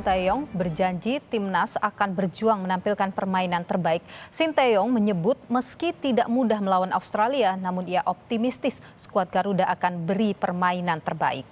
Sinteyong berjanji timnas akan berjuang menampilkan permainan terbaik. Sinteyong menyebut meski tidak mudah melawan Australia, namun ia optimistis skuad Garuda akan beri permainan terbaik.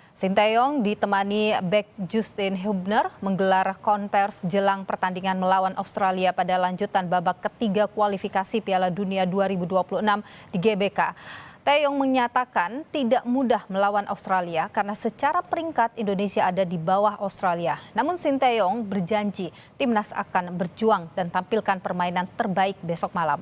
Sinteyong ditemani bek Justin Hubner menggelar konvers jelang pertandingan melawan Australia pada lanjutan babak ketiga kualifikasi Piala Dunia 2026 di GBK. Taeyong menyatakan tidak mudah melawan Australia karena secara peringkat Indonesia ada di bawah Australia. Namun Sinteyong berjanji timnas akan berjuang dan tampilkan permainan terbaik besok malam.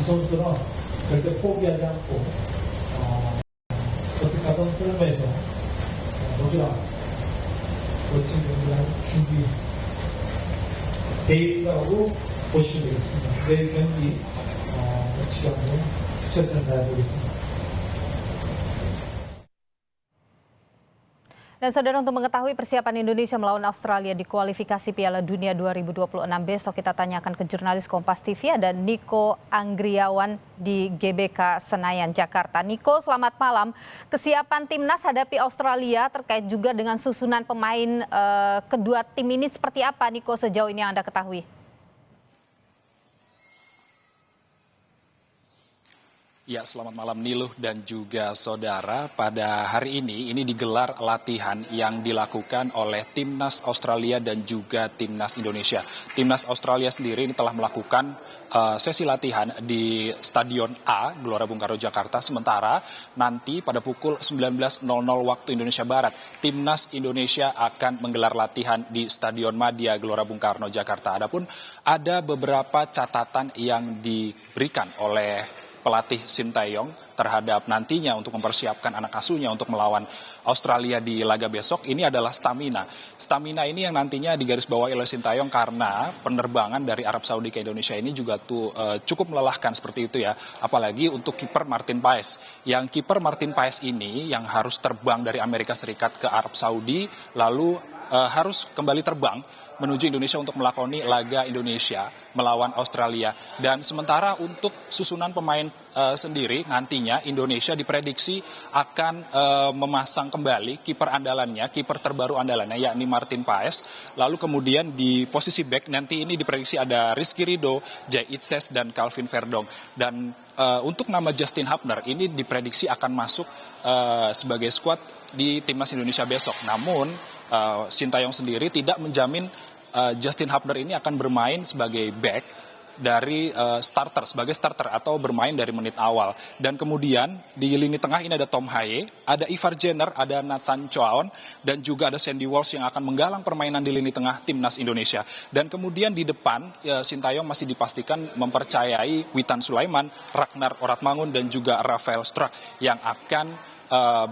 선수들은 절대 포기하지 않고 어떻게 하든 홈에서 모두가 멋진 경기를 준비되어 있다고 보시면 되겠습니다. 내일 경기 시간에 최선을 다해보겠습니다. Dan saudara, untuk mengetahui persiapan Indonesia melawan Australia di kualifikasi Piala Dunia 2026 besok, kita tanyakan ke jurnalis Kompas TV ada Niko Anggriawan di GBK Senayan, Jakarta. Niko, selamat malam. Kesiapan timnas hadapi Australia terkait juga dengan susunan pemain kedua tim ini seperti apa, Niko, sejauh ini yang Anda ketahui? Ya, selamat malam Niluh dan juga saudara. Pada hari ini digelar latihan yang dilakukan oleh Timnas Australia dan juga Timnas Indonesia. Timnas Australia sendiri ini telah melakukan sesi latihan di Stadion A, Gelora Bung Karno, Jakarta. Sementara nanti pada pukul 19.00 waktu Indonesia Barat, Timnas Indonesia akan menggelar latihan di Stadion Madia, Gelora Bung Karno, Jakarta. Adapun ada beberapa catatan yang diberikan oleh pelatih Sinteyong terhadap nantinya untuk mempersiapkan anak asuhnya untuk melawan Australia di laga besok. Ini adalah stamina. Stamina ini yang nantinya digarisbawahi oleh Sinteyong karena penerbangan dari Arab Saudi ke Indonesia ini juga cukup melelahkan seperti itu ya. Apalagi untuk kiper Martin Paes. Yang kiper Martin Paes ini yang harus terbang dari Amerika Serikat ke Arab Saudi lalu harus kembali terbang menuju Indonesia untuk melakoni laga Indonesia melawan Australia. Dan sementara untuk susunan pemain sendiri nantinya Indonesia diprediksi akan memasang kembali kiper andalannya, kiper terbaru andalannya yakni Martin Paes. Lalu kemudian di posisi back nanti ini diprediksi ada Rizky Ridho, Jay Itzes dan Calvin Verdong. Dan untuk nama Justin Hubner ini diprediksi akan masuk sebagai skuad di Timnas Indonesia besok. Namun Sinteyong sendiri tidak menjamin Justin Hubner ini akan bermain sebagai back dari sebagai starter atau bermain dari menit awal. Dan kemudian di lini tengah ini ada Tom Haye, ada Ivar Jenner, ada Nathan Choaon, dan juga ada Sandy Walsh yang akan menggalang permainan di lini tengah Timnas Indonesia. Dan kemudian di depan Sinteyong masih dipastikan mempercayai Witan Sulaiman, Ragnar Oratmangun, dan juga Rafael Struijk yang akan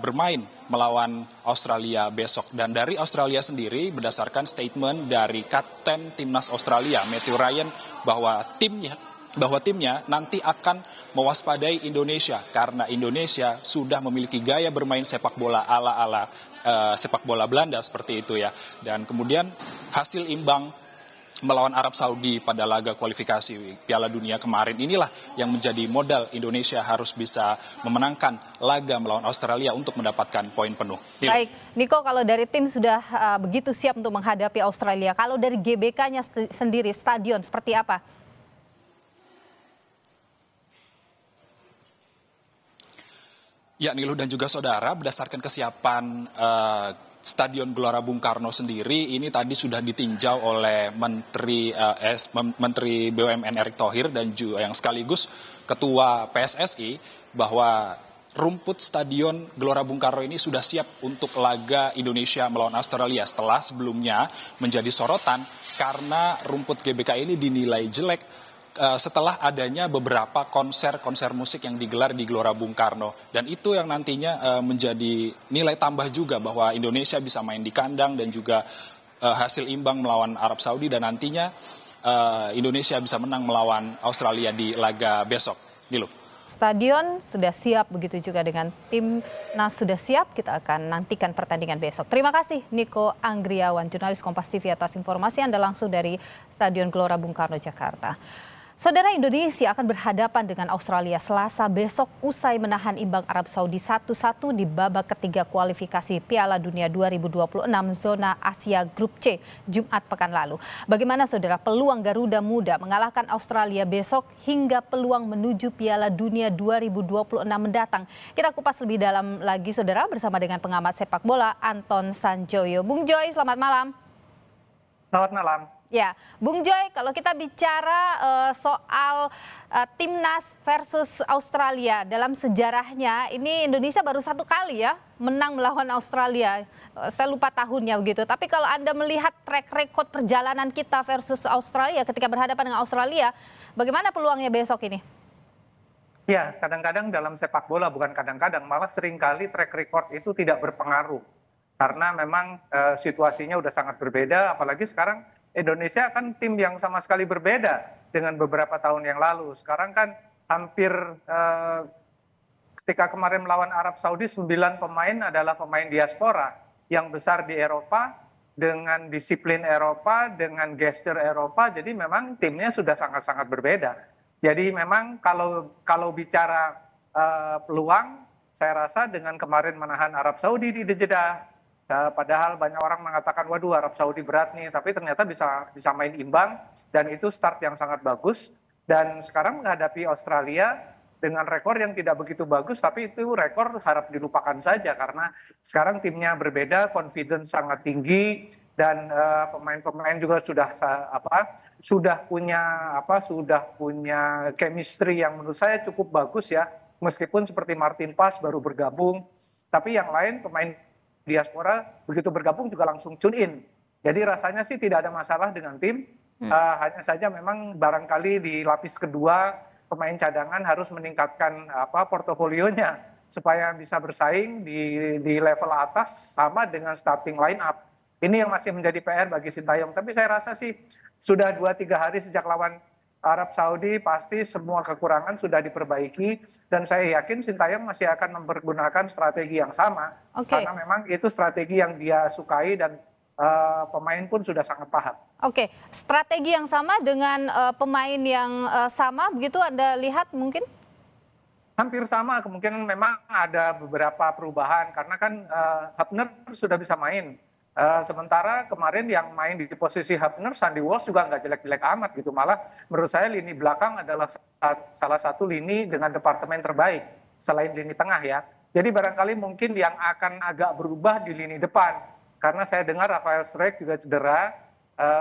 bermain melawan Australia besok. Dan dari Australia sendiri berdasarkan statement dari kapten Timnas Australia Matthew Ryan bahwa timnya nanti akan mewaspadai Indonesia karena Indonesia sudah memiliki gaya bermain sepak bola ala sepak bola Belanda seperti itu ya. Dan kemudian hasil imbang melawan Arab Saudi pada laga kualifikasi Piala Dunia kemarin inilah yang menjadi modal Indonesia harus bisa memenangkan laga melawan Australia untuk mendapatkan poin penuh. Baik, Niko, kalau dari tim sudah begitu siap untuk menghadapi Australia, kalau dari GBK-nya sendiri stadion seperti apa? Ya, Niluh dan juga saudara, berdasarkan kesiapan Stadion Gelora Bung Karno sendiri ini tadi sudah ditinjau oleh Menteri BUMN Erick Thohir dan juga yang sekaligus Ketua PSSI bahwa rumput Stadion Gelora Bung Karno ini sudah siap untuk laga Indonesia melawan Australia setelah sebelumnya menjadi sorotan karena rumput GBK ini dinilai jelek setelah adanya beberapa konser musik yang digelar di Gelora Bung Karno. Dan itu yang nantinya menjadi nilai tambah juga bahwa Indonesia bisa main di kandang dan juga hasil imbang melawan Arab Saudi dan nantinya Indonesia bisa menang melawan Australia di laga besok. Niluh. stadion sudah siap, begitu juga dengan timnas sudah siap. Kita akan nantikan pertandingan besok. Terima kasih Niko Anggriawan, jurnalis Kompas TV atas informasi Anda langsung dari Stadion Gelora Bung Karno, Jakarta. Saudara, Indonesia akan berhadapan dengan Australia Selasa besok usai menahan imbang Arab Saudi 1-1 di babak ketiga kualifikasi Piala Dunia 2026 zona Asia Grup C Jumat pekan lalu. Bagaimana saudara peluang Garuda Muda mengalahkan Australia besok hingga peluang menuju Piala Dunia 2026 mendatang? Kita kupas lebih dalam lagi saudara bersama dengan pengamat sepak bola Anton Sanjoyo. Bung Joy, selamat malam. Selamat malam. Ya, Bung Joy, kalau kita bicara soal timnas versus Australia dalam sejarahnya, ini Indonesia baru satu kali ya menang melawan Australia. Saya lupa tahunnya begitu. Tapi kalau Anda melihat track record perjalanan kita versus Australia ketika berhadapan dengan Australia, bagaimana peluangnya besok ini? Ya, kadang-kadang dalam sepak bola, bukan kadang-kadang, malah seringkali track record itu tidak berpengaruh. Karena memang situasinya udah sangat berbeda, apalagi sekarang Indonesia kan tim yang sama sekali berbeda dengan beberapa tahun yang lalu. Sekarang kan hampir ketika kemarin melawan Arab Saudi 9 pemain adalah pemain diaspora yang besar di Eropa dengan disiplin Eropa, dengan gesture Eropa. Jadi memang timnya sudah sangat-sangat berbeda. Jadi memang kalau bicara peluang, saya rasa dengan kemarin menahan Arab Saudi di Jeddah. Padahal banyak orang mengatakan, waduh Arab Saudi berat nih, tapi ternyata bisa main imbang dan itu start yang sangat bagus. Dan sekarang menghadapi Australia dengan rekor yang tidak begitu bagus, tapi itu rekor harap dilupakan saja karena sekarang timnya berbeda, confidence sangat tinggi dan pemain-pemain juga sudah punya chemistry yang menurut saya cukup bagus ya, meskipun seperti Martin Pas baru bergabung, tapi yang lain pemain diaspora begitu bergabung juga langsung tune in. Jadi rasanya sih tidak ada masalah dengan tim. Hanya saja memang barangkali di lapis kedua pemain cadangan harus meningkatkan portofolionya supaya bisa bersaing di level atas sama dengan starting line up. Ini yang masih menjadi PR bagi Sintayong. Tapi saya rasa sih sudah 2-3 hari sejak lawan Arab Saudi pasti semua kekurangan sudah diperbaiki dan saya yakin Sintayong masih akan mempergunakan strategi yang sama karena memang itu strategi yang dia sukai dan pemain pun sudah sangat paham. Oke, strategi yang sama dengan pemain yang sama begitu Anda lihat mungkin? Hampir sama, kemungkinan memang ada beberapa perubahan karena kan Hubner sudah bisa main. Sementara kemarin yang main di posisi Hubner, Sandy Walsh juga nggak jelek-jelek amat gitu. Malah menurut saya lini belakang adalah salah satu lini dengan departemen terbaik selain lini tengah ya. Jadi barangkali mungkin yang akan agak berubah di lini depan. Karena saya dengar Rafael Strijk juga cedera,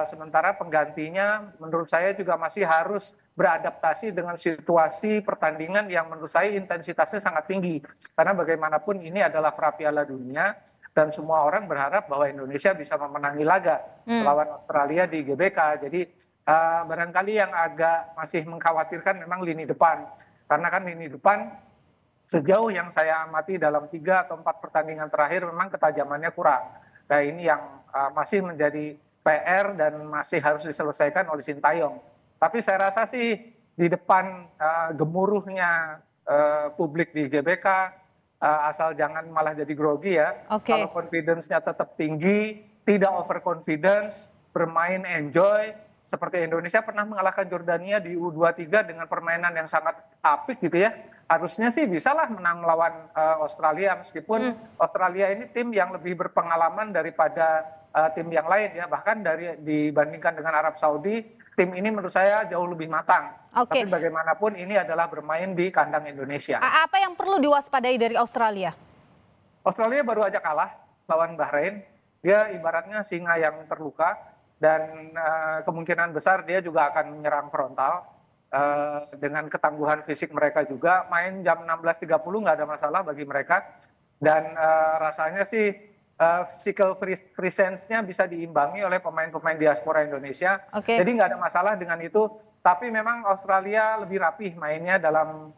sementara penggantinya menurut saya juga masih harus beradaptasi dengan situasi pertandingan yang menurut saya intensitasnya sangat tinggi. Karena bagaimanapun ini adalah pra Piala Dunia, dan semua orang berharap bahwa Indonesia bisa memenangi laga melawan Australia di GBK. Jadi barangkali yang agak masih mengkhawatirkan memang lini depan. Karena kan lini depan sejauh yang saya amati dalam 3 atau 4 pertandingan terakhir memang ketajamannya kurang. Nah ini yang masih menjadi PR dan masih harus diselesaikan oleh Sintayong. Tapi saya rasa sih di depan gemuruhnya publik di GBK, asal jangan malah jadi grogi ya. Kalau confidence-nya tetap tinggi, tidak overconfidence, bermain enjoy, seperti Indonesia pernah mengalahkan Jordania di U23 dengan permainan yang sangat apik gitu ya. Harusnya sih bisalah menang melawan Australia, meskipun Australia ini tim yang lebih berpengalaman daripada tim yang lain ya. Bahkan dibandingkan dengan Arab Saudi, tim ini menurut saya jauh lebih matang. Tapi bagaimanapun ini adalah bermain di kandang Indonesia. Apa yang perlu diwaspadai dari Australia? Australia baru aja kalah lawan Bahrain. Dia ibaratnya singa yang terluka dan kemungkinan besar dia juga akan menyerang frontal. Dengan ketangguhan fisik mereka juga, main jam 16.30 nggak ada masalah bagi mereka. Dan rasanya sih physical presence-nya bisa diimbangi oleh pemain-pemain diaspora Indonesia. Jadi nggak ada masalah dengan itu. Tapi memang Australia lebih rapih mainnya dalam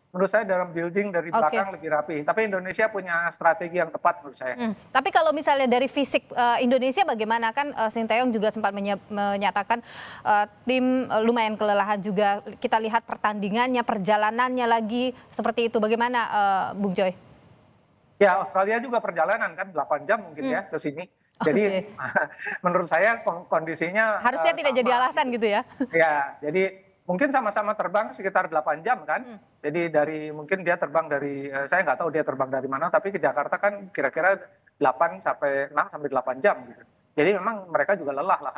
menurut saya dalam building dari belakang lebih rapi. Tapi Indonesia punya strategi yang tepat menurut saya. Tapi kalau misalnya dari fisik Indonesia bagaimana, kan Sinteyong juga sempat menyatakan tim lumayan kelelahan juga. Kita lihat pertandingannya, perjalanannya lagi seperti itu. Bagaimana Bung Joy? Ya, Australia juga perjalanan kan 8 jam mungkin ya ke sini. Jadi menurut saya kondisinya harusnya tidak jadi alasan gitu ya. Ya, jadi mungkin sama-sama terbang sekitar 8 jam kan. Jadi mungkin dia terbang dari saya nggak tahu dia terbang dari mana, tapi ke Jakarta kan kira-kira 6 sampai 8 jam gitu. Jadi memang mereka juga lelah lah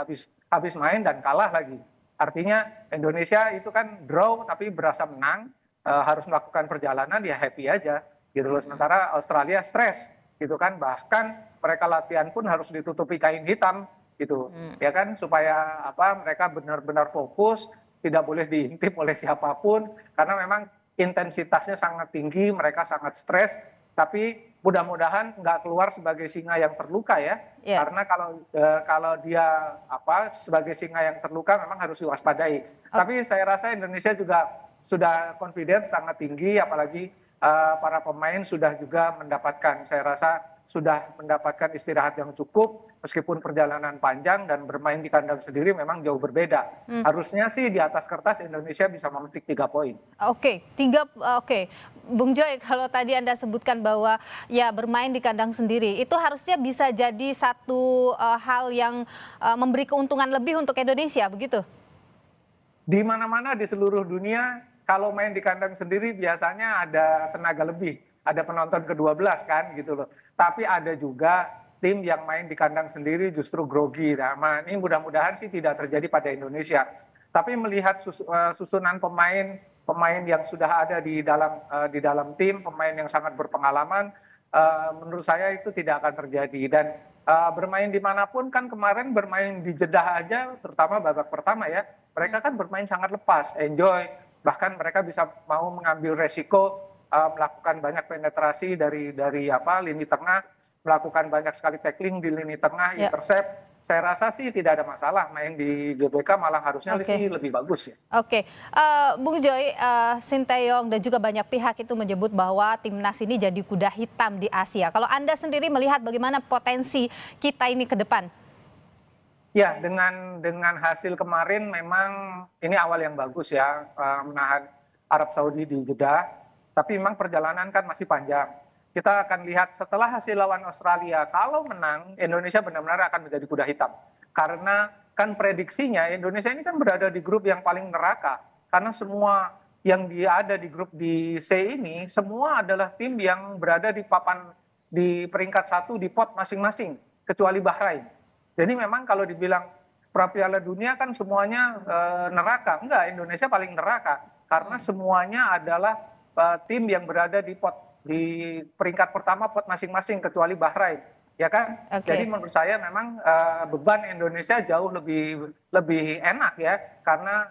habis main dan kalah lagi. Artinya Indonesia itu kan draw tapi berasa menang, harus melakukan perjalanan ya happy aja gitu loh. Sementara Australia stres gitu kan, bahkan mereka latihan pun harus ditutupi kain hitam gitu ya kan, supaya mereka benar-benar fokus, tidak boleh diintip oleh siapapun karena memang intensitasnya sangat tinggi, mereka sangat stres. Tapi mudah-mudahan nggak keluar sebagai singa yang terluka ya. Karena kalau dia sebagai singa yang terluka memang harus diwaspadai. Tapi saya rasa Indonesia juga sudah confidence sangat tinggi, apalagi para pemain sudah juga mendapatkan, saya rasa sudah mendapatkan istirahat yang cukup meskipun perjalanan panjang, dan bermain di kandang sendiri memang jauh berbeda. Harusnya sih di atas kertas Indonesia bisa memetik 3 poin. Oke, Bung Joy, kalau tadi Anda sebutkan bahwa ya bermain di kandang sendiri itu harusnya bisa jadi satu hal yang memberi keuntungan lebih untuk Indonesia, begitu? Di mana-mana di seluruh dunia kalau main di kandang sendiri biasanya ada tenaga lebih, ada penonton ke-12 kan gitu loh. Tapi ada juga tim yang main di kandang sendiri justru grogi. Nah, ini mudah-mudahan sih tidak terjadi pada Indonesia. Tapi melihat susunan pemain yang sudah ada di dalam tim, pemain yang sangat berpengalaman, menurut saya itu tidak akan terjadi. Dan bermain dimanapun kan, kemarin bermain di Jeddah aja, terutama babak pertama ya, mereka kan bermain sangat lepas, enjoy. Bahkan mereka bisa mau mengambil resiko, melakukan banyak penetrasi dari lini tengah, melakukan banyak sekali tackling di lini tengah, intercept. Saya rasa sih tidak ada masalah main di GBK, malah harusnya lebih bagus ya. Oke, Bung Joy, Sinteyong dan juga banyak pihak itu menyebut bahwa timnas ini jadi kuda hitam di Asia. Kalau Anda sendiri melihat bagaimana potensi kita ini ke depan? Ya, dengan hasil kemarin memang ini awal yang bagus ya, menahan Arab Saudi di Jeddah. Tapi memang perjalanan kan masih panjang. Kita akan lihat setelah hasil lawan Australia, kalau menang Indonesia benar-benar akan menjadi kuda hitam. Karena kan prediksinya Indonesia ini kan berada di grup yang paling neraka. Karena semua yang ada di grup di C ini semua adalah tim yang berada di peringkat 1 di pot masing-masing, kecuali Bahrain. Jadi memang kalau dibilang pra-Piala Dunia kan semuanya neraka. Enggak, Indonesia paling neraka. Karena semuanya adalah tim yang berada di peringkat pertama pot masing-masing, kecuali Bahrain. Ya kan? Jadi menurut saya memang beban Indonesia jauh lebih enak ya. Karena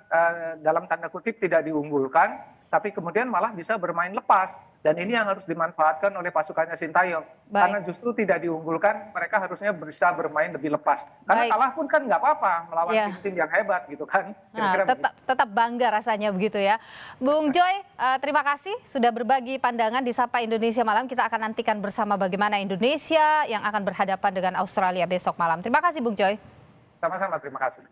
dalam tanda kutip tidak diunggulkan, tapi kemudian malah bisa bermain lepas. Dan ini yang harus dimanfaatkan oleh pasukannya Sinteyong. Karena justru tidak diunggulkan, mereka harusnya bisa bermain lebih lepas. Karena kalah pun kan nggak apa-apa melawan tim-tim yang hebat gitu kan. Tetap bangga rasanya begitu ya. Bung Joy, terima kasih sudah berbagi pandangan di Sapa Indonesia Malam. Kita akan nantikan bersama bagaimana Indonesia yang akan berhadapan dengan Australia besok malam. Terima kasih Bung Joy. Sama-sama, terima kasih.